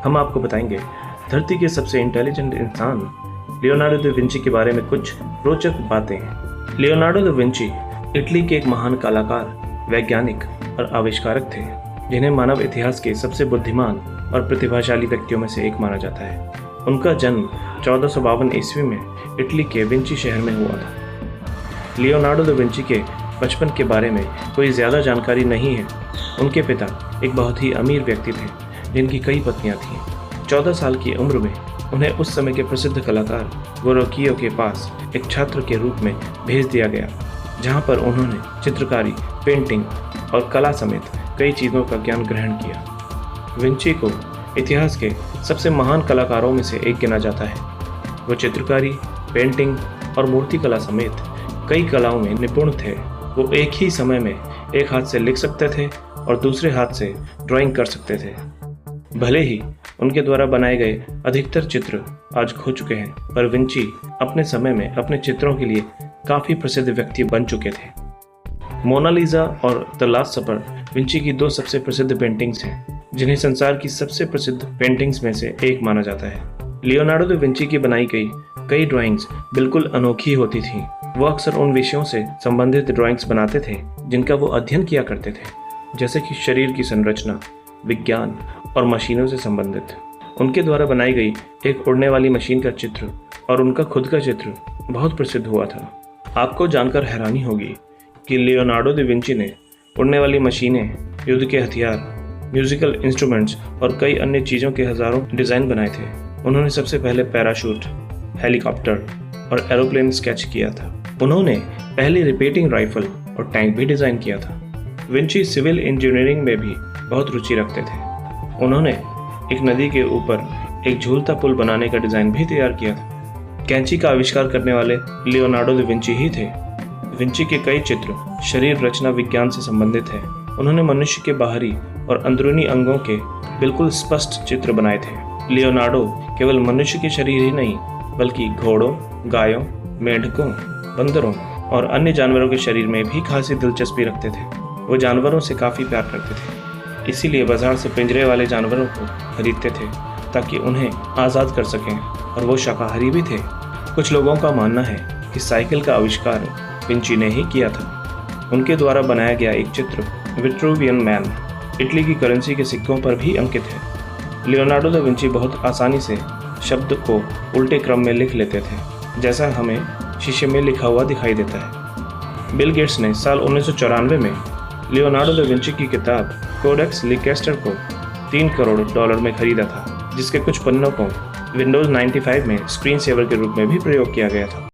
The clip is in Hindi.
हम आपको बताएंगे धरती के सबसे इंटेलिजेंट इंसान लियोनार्डो दा विंची के बारे में कुछ रोचक बातें। लियोनार्डो दा विंची इटली के एक महान कलाकार, वैज्ञानिक और आविष्कारक थे, जिन्हें मानव इतिहास के सबसे बुद्धिमान और प्रतिभाशाली व्यक्तियों में से एक माना जाता है। उनका जन्म 1452 ईस्वी में इटली के विंची शहर में हुआ था। लियोनार्डो दा विंची के बचपन के बारे में कोई ज़्यादा जानकारी नहीं है। उनके पिता एक बहुत ही अमीर व्यक्ति थे, जिनकी कई पत्नियां थीं। 14 साल की उम्र में उन्हें उस समय के प्रसिद्ध कलाकार वर्रोकियो के पास एक छात्र के रूप में भेज दिया गया, जहां पर उन्होंने चित्रकारी, पेंटिंग और कला समेत कई चीज़ों का ज्ञान ग्रहण किया। विंची को इतिहास के सबसे महान कलाकारों में से एक गिना जाता है। वो चित्रकारी, पेंटिंग और मूर्तिकला समेत कई कलाओं में निपुण थे। वो एक ही समय में एक हाथ से लिख सकते थे और दूसरे हाथ से ड्राइंग कर सकते थे। भले ही उनके द्वारा बनाए गए अधिकतर चित्र आज खो चुके हैं, पर विंची अपने समय में अपने चित्रों के लिए काफ़ी प्रसिद्ध व्यक्ति बन चुके थे। मोनालिसा और द लास्ट सपर विंची की दो सबसे प्रसिद्ध पेंटिंग्स हैं, जिन्हें संसार की सबसे प्रसिद्ध पेंटिंग्स में से एक माना जाता है। लियोनार्डो दा विंची की बनाई गई कई ड्राइंग्स बिल्कुल अनोखी होती थीं। वो अक्सर उन विषयों से संबंधित ड्राइंग्स बनाते थे जिनका वो अध्ययन किया करते थे, जैसे कि शरीर की संरचना, विज्ञान और मशीनों से संबंधित। उनके द्वारा बनाई गई एक उड़ने वाली मशीन का चित्र और उनका खुद का चित्र बहुत प्रसिद्ध हुआ था। आपको जानकर हैरानी होगी कि लियोनार्डो दा विंची ने उड़ने वाली मशीनें, युद्ध के हथियार, म्यूजिकल इंस्ट्रूमेंट्स और कई अन्य चीज़ों के हज़ारों डिज़ाइन बनाए थे। उन्होंने सबसे पहले पैराशूट, हेलीकॉप्टर और एरोप्लेन स्केच किया था। उन्होंने पहली रिपीटिंग राइफल और टैंक भी डिज़ाइन किया था। विंची सिविल इंजीनियरिंग में भी बहुत रुचि रखते थे। उन्होंने एक नदी के ऊपर एक झूलता पुल बनाने का डिज़ाइन भी तैयार किया था। कैंची का आविष्कार करने वाले लियोनार्डो दा विंची ही थे। विंची के कई चित्र शरीर रचना विज्ञान से संबंधित हैं। उन्होंने मनुष्य के बाहरी और अंदरूनी अंगों के बिल्कुल स्पष्ट चित्र बनाए थे। लियोनार्डो केवल मनुष्य के शरीर ही नहीं, बल्कि घोड़ों, गायों, मेंढकों, बंदरों और अन्य जानवरों के शरीर में भी खासी दिलचस्पी रखते थे। वो जानवरों से काफ़ी प्यार करते थे, इसीलिए बाजार से पिंजरे वाले जानवरों को खरीदते थे ताकि उन्हें आज़ाद कर सकें, और वो शाकाहारी भी थे। कुछ लोगों का मानना है कि साइकिल का आविष्कार विंची ने ही किया था। उनके द्वारा बनाया गया एक चित्र विट्रूवियन मैन इटली की करेंसी के सिक्कों पर भी अंकित है। लियोनार्डो दा विंची बहुत आसानी से शब्द को उल्टे क्रम में लिख लेते थे, जैसा हमें शीशे में लिखा हुआ दिखाई देता है। बिल गेट्स ने साल 1994 में लियोनार्डो दा विंची की किताब कोडेक्स लीसेस्टर को $3 करोड़ में खरीदा था, जिसके कुछ पन्नों को विंडोज़ 95 में स्क्रीन सेवर के रूप में भी प्रयोग किया गया था।